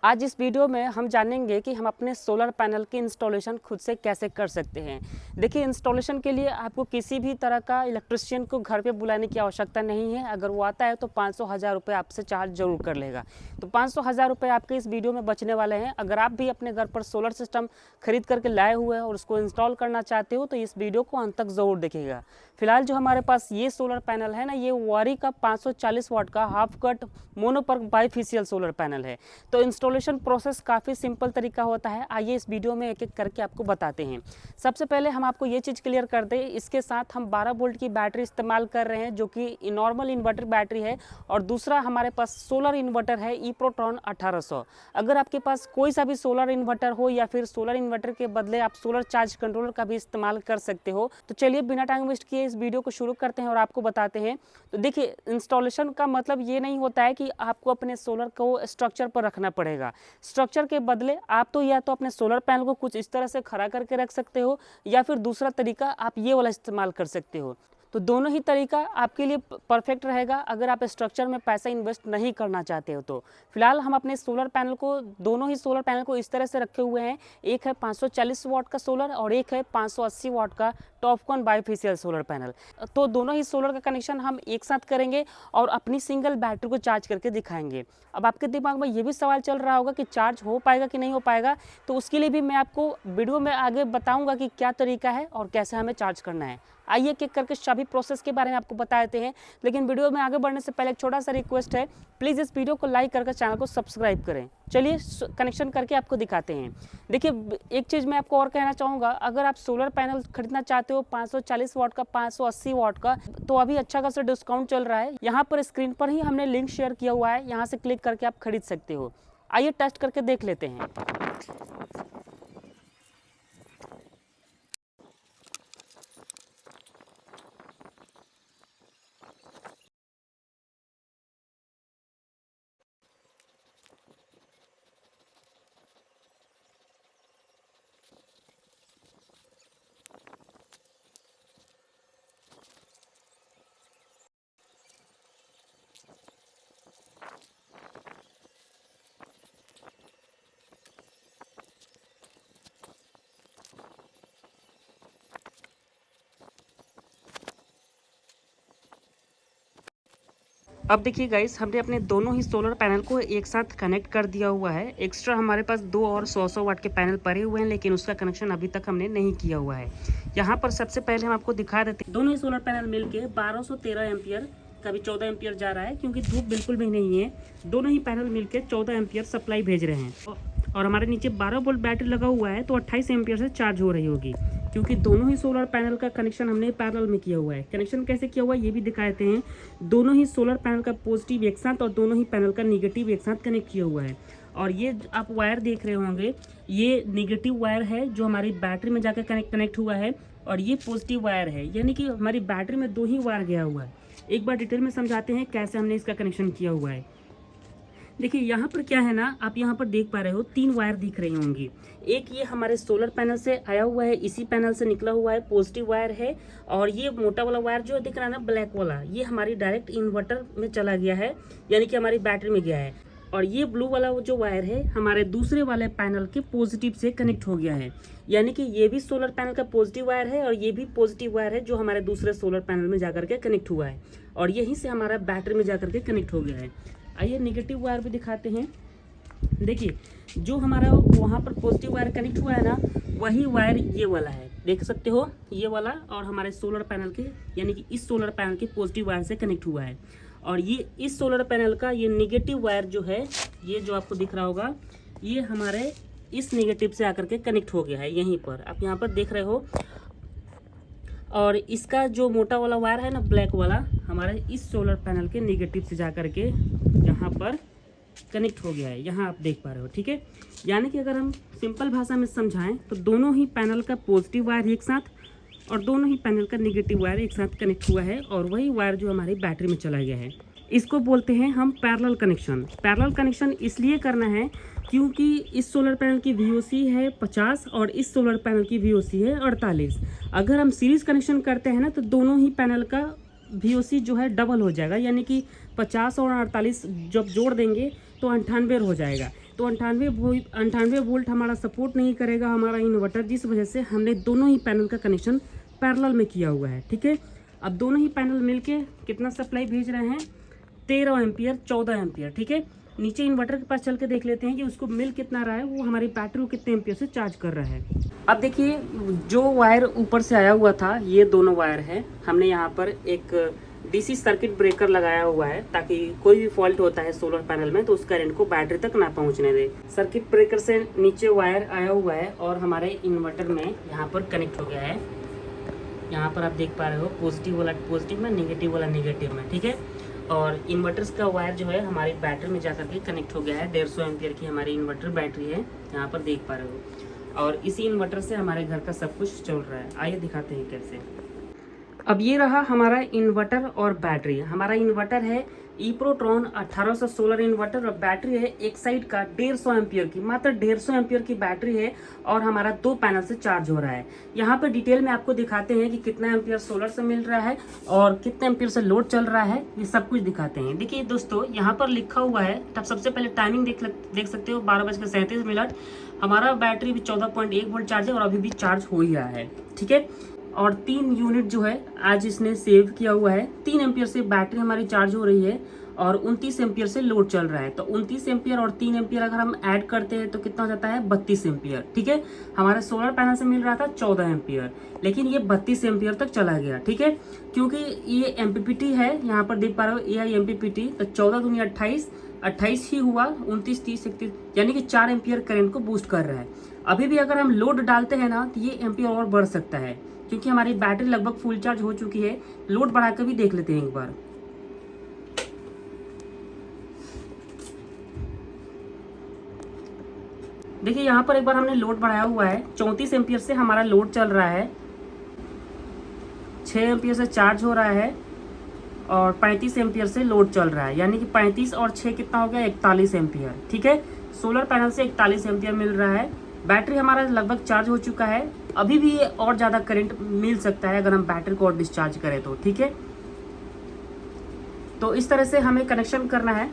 आज इस वीडियो में हम जानेंगे कि हम अपने सोलर पैनल की इंस्टॉलेशन खुद से कैसे कर सकते हैं। देखिए, इंस्टॉलेशन के लिए आपको किसी भी तरह का इलेक्ट्रिशियन को घर पे बुलाने की आवश्यकता नहीं है। अगर वो आता है तो 500,000 रुपये आपसे चार्ज जरूर कर लेगा। तो 500,000 रुपये आपके इस वीडियो में बचने वाले हैं। अगर आप भी अपने घर पर सोलर सिस्टम खरीद करके लाए हुए हैं और उसको इंस्टॉल करना चाहते हो तो इस वीडियो को अंत तक ज़रूर देखिएगा। फिलहाल जो हमारे पास ये सोलर पैनल है ना, ये वारी का 540 वाट का half cut mono PERC bifacial solar panel है। तो इंस्टॉलेशन प्रोसेस काफ़ी सिंपल तरीका होता है। आइए इस वीडियो में एक एक करके आपको बताते हैं। सबसे पहले हम आपको ये चीज़ क्लियर कर दें, इसके साथ हम 12 वोल्ट की बैटरी इस्तेमाल कर रहे हैं जो कि नॉर्मल इन्वर्टर बैटरी है, और दूसरा हमारे पास सोलर इन्वर्टर है इप्रोटॉन 1800। अगर आपके पास कोई सा भी सोलर इन्वर्टर हो या फिर सोलर इन्वर्टर के बदले आप सोलर चार्ज कंट्रोलर का भी इस्तेमाल कर सकते हो। तो चलिए बिना टाइम वेस्ट किए इस वीडियो को शुरू करते हैं और आपको बताते हैं। तो देखिए, इंस्टॉलेशन का मतलब ये नहीं होता है कि आपको अपने सोलर को स्ट्रक्चर पर रखना पड़ेगा। स्ट्रक्चर के बदले आप तो या तो अपने सोलर पैनल को कुछ इस तरह से खड़ा करके रख सकते हो, या फिर दूसरा तरीका आप ये वाला इस्तेमाल कर सकते हो। तो दोनों ही तरीका आपके लिए परफेक्ट रहेगा अगर आप स्ट्रक्चर में पैसा इन्वेस्ट नहीं करना चाहते हो। तो फिलहाल हम अपने सोलर पैनल को, दोनों ही सोलर पैनल को इस तरह से रखे हुए हैं। एक है 540 वाट का सोलर और एक है 580 वाट का टॉपकॉन बाईफेशियल सोलर पैनल। तो दोनों ही सोलर का कनेक्शन हम एक साथ करेंगे और अपनी सिंगल बैटरी को चार्ज करके दिखाएंगे। अब आपके दिमाग में ये भी सवाल चल रहा होगा कि चार्ज हो पाएगा कि नहीं हो पाएगा, तो उसके लिए भी मैं आपको वीडियो में आगे बताऊंगा कि क्या तरीका है और कैसे हमें चार्ज करना है। आइए एक एक करके सभी प्रोसेस के बारे में आपको बताते हैं। लेकिन वीडियो में आगे बढ़ने से पहले एक छोटा सा रिक्वेस्ट है, प्लीज़ इस वीडियो को लाइक करके चैनल को सब्सक्राइब करें। चलिए कनेक्शन करके आपको दिखाते हैं। देखिए, एक चीज़ मैं आपको और कहना चाहूँगा, अगर आप सोलर पैनल खरीदना चाहते हो 540 वाट का, 580 वाट का, तो अभी अच्छा खासा डिस्काउंट चल रहा है। यहाँ पर स्क्रीन पर ही हमने लिंक शेयर किया हुआ है, यहाँ से क्लिक करके आप खरीद सकते हो। आइए टेस्ट करके देख लेते हैं। अब देखिए गाइस, हमने अपने दोनों ही सोलर पैनल को एक साथ कनेक्ट कर दिया हुआ है। एक्स्ट्रा हमारे पास 2 और 100 वाट के पैनल पड़े हुए हैं, लेकिन उसका कनेक्शन अभी तक हमने नहीं किया हुआ है। यहाँ पर सबसे पहले हम आपको दिखा देते हैं, दोनों ही सोलर पैनल मिलके 1213 एम्पियर, कभी 14 एम्पियर जा रहा है क्योंकि धूप बिल्कुल भी नहीं है। दोनों ही पैनल मिलके 14 एम्पियर सप्लाई भेज रहे हैं, और हमारे नीचे 12 वोल्ट बैटरी लगा हुआ है तो 28 एम्पियर से चार्ज हो रही होगी, क्योंकि दोनों ही सोलर पैनल का कनेक्शन हमने पैरेलल में किया हुआ है। कनेक्शन कैसे किया हुआ है ये भी दिखाते हैं। दोनों ही सोलर पैनल का पॉजिटिव एक साथ और दोनों ही पैनल का निगेटिव एक साथ कनेक्ट किया हुआ है। और ये आप वायर देख रहे होंगे, ये निगेटिव वायर है जो हमारी बैटरी में जाकर कनेक्ट हुआ है, और ये पॉजिटिव वायर है, यानी कि हमारी बैटरी में 2 ही वायर गया हुआ है। एक बार डिटेल में समझाते हैं कैसे हमने इसका कनेक्शन किया हुआ है। देखिए, यहाँ पर क्या है ना, आप यहाँ पर देख पा रहे हो 3 वायर दिख रही होंगी। एक ये हमारे सोलर पैनल से आया हुआ है, इसी पैनल से निकला हुआ है, पॉजिटिव वायर है। और ये मोटा वाला वायर जो दिख रहा है ना, ब्लैक वाला, ये हमारी डायरेक्ट इन्वर्टर में चला गया है, यानी कि हमारी बैटरी में गया है। और ये ब्लू वाला जो वायर है हमारे दूसरे वाले पैनल के पॉजिटिव से कनेक्ट हो गया है, यानी कि ये भी सोलर पैनल का पॉजिटिव वायर है और ये भी पॉजिटिव वायर है जो हमारे दूसरे सोलर पैनल में जाकर के कनेक्ट हुआ है, और यहीं से हमारा बैटरी में जाकर के कनेक्ट हो गया है। आइए निगेटिव वायर भी दिखाते हैं। देखिए, जो हमारा वहाँ पर पॉजिटिव वायर कनेक्ट हुआ है ना, वही वायर ये वाला है, देख सकते हो, ये वाला, और हमारे सोलर पैनल के, यानी कि इस सोलर पैनल के पॉजिटिव वायर से कनेक्ट हुआ है। और ये इस सोलर पैनल का ये निगेटिव वायर जो है, ये जो आपको दिख रहा होगा, ये हमारे इस निगेटिव से आकर के कनेक्ट हो गया है, यहीं पर आप यहाँ पर देख रहे हो। और इसका जो मोटा वाला वायर है ना, ब्लैक वाला, हमारे इस सोलर पैनल के निगेटिव से जाकर के यहाँ पर कनेक्ट हो गया है, यहाँ आप देख पा रहे हो, ठीक है। यानी कि अगर हम सिंपल भाषा में समझाएं तो दोनों ही पैनल का पॉजिटिव वायर एक साथ और दोनों ही पैनल का निगेटिव वायर एक साथ कनेक्ट हुआ है, और वही वायर जो हमारी बैटरी में चला गया है, इसको बोलते हैं हम पैरेलल कनेक्शन। पैरेलल कनेक्शन इसलिए करना है क्योंकि इस सोलर पैनल की VOC है 50 और इस सोलर पैनल की VOC है 48। अगर हम सीरीज कनेक्शन करते हैं ना, तो दोनों ही पैनल का VOC जो है डबल हो जाएगा, यानी कि 50 और 48 जब जोड़ देंगे तो 98 हो जाएगा। तो 98 वोल्ट हमारा सपोर्ट नहीं करेगा हमारा इन्वर्टर, जिस वजह से हमने दोनों ही पैनल का कनेक्शन पैरेलल में किया हुआ है। ठीक है, अब दोनों ही पैनल मिलके कितना सप्लाई भेज रहे हैं, 13 एम्पियर 14 एम्पियर। ठीक है, नीचे इन्वर्टर के पास चल के देख लेते हैं कि उसको मिल कितना रहा है, वो हमारी बैटरी को कितने एम्पियर से चार्ज कर रहा है। अब देखिए, जो वायर ऊपर से आया हुआ था, ये दोनों वायर है, हमने यहाँ पर एक डीसी सर्किट ब्रेकर लगाया हुआ है ताकि कोई भी फॉल्ट होता है सोलर पैनल में तो उस करंट को बैटरी तक ना पहुंचने दे। सर्किट ब्रेकर से नीचे वायर आया हुआ है और हमारे इन्वर्टर में यहाँ पर कनेक्ट हो गया है। यहाँ पर आप देख पा रहे हो, पॉजिटिव वाला पॉजिटिव में, नेगेटिव वाला नेगेटिव में। ठीक है, और इन्वर्टर्स का वायर जो है हमारी बैटरी में जाकर के कनेक्ट हो गया है। 150 एम्पियर की हमारी इन्वर्टर बैटरी है, यहाँ पर देख पा रहे हो, और इसी इन्वर्टर से हमारे घर का सब कुछ चल रहा है। आइए दिखाते हैं कैसे। अब ये रहा हमारा इन्वर्टर और बैटरी। हमारा इन्वर्टर है इप्रोट्रॉन 1800 सोलर इन्वर्टर और बैटरी है एक साइड का 150 एम्पियर की, मात्र 150 एम्पियर की बैटरी है और हमारा 2 पैनल से चार्ज हो रहा है। यहाँ पर डिटेल में आपको दिखाते हैं कि कितना एम्पियर सोलर से मिल रहा है और कितने एम्पियर से लोड चल रहा है, ये सब कुछ दिखाते हैं। देखिए दोस्तों, यहाँ पर लिखा हुआ है, तब सबसे पहले टाइमिंग देख सकते हो, 12:37 हमारा बैटरी भी 14.1 वोल्ट चार्ज है और अभी भी चार्ज हो ही रहा है। ठीक है, और 3 यूनिट जो है आज इसने सेव किया हुआ है। 3 एम्पियर से बैटरी हमारी चार्ज हो रही है और 29 एम्पियर से लोड चल रहा है। तो 29 एम्पियर और 3 एम्पियर अगर हम ऐड करते हैं तो कितना हो जाता है, 32 एम्पियर। ठीक है, हमारे सोलर पैनल से मिल रहा था 14 एम्पियर, लेकिन ये 32 एम्पियर तक चला गया। ठीक है, क्योंकि ये एमपीपीटी है, यहाँ पर देख पा रहे हो, ये है एमपीपीटी। तो 14 दूनी 28 ही हुआ, 29, 30, 31, यानी कि 4 एम्पियर करंट को बूस्ट कर रहा है। अभी भी अगर हम लोड डालते हैं ना तो ये एम्पियर और बढ़ सकता है, क्योंकि हमारी बैटरी लगभग फुल चार्ज हो चुकी है। लोड बढ़ाकर भी देख लेते हैं एक बार। देखिए, यहाँ पर एक बार हमने लोड बढ़ाया हुआ है, 34 एम्पियर से हमारा लोड चल रहा है, 6 एम्पियर से चार्ज हो रहा है और 35 एम्पियर से लोड चल रहा है, यानी कि 35 और 6 कितना हो गया, 41 एम्पियर। ठीक है, सोलर पैनल से 41 एम्पियर मिल रहा है। बैटरी हमारा लगभग चार्ज हो चुका है, अभी भी ये और ज़्यादा करंट मिल सकता है अगर हम बैटरी को और डिस्चार्ज करें तो। ठीक है, तो इस तरह से हमें कनेक्शन करना है।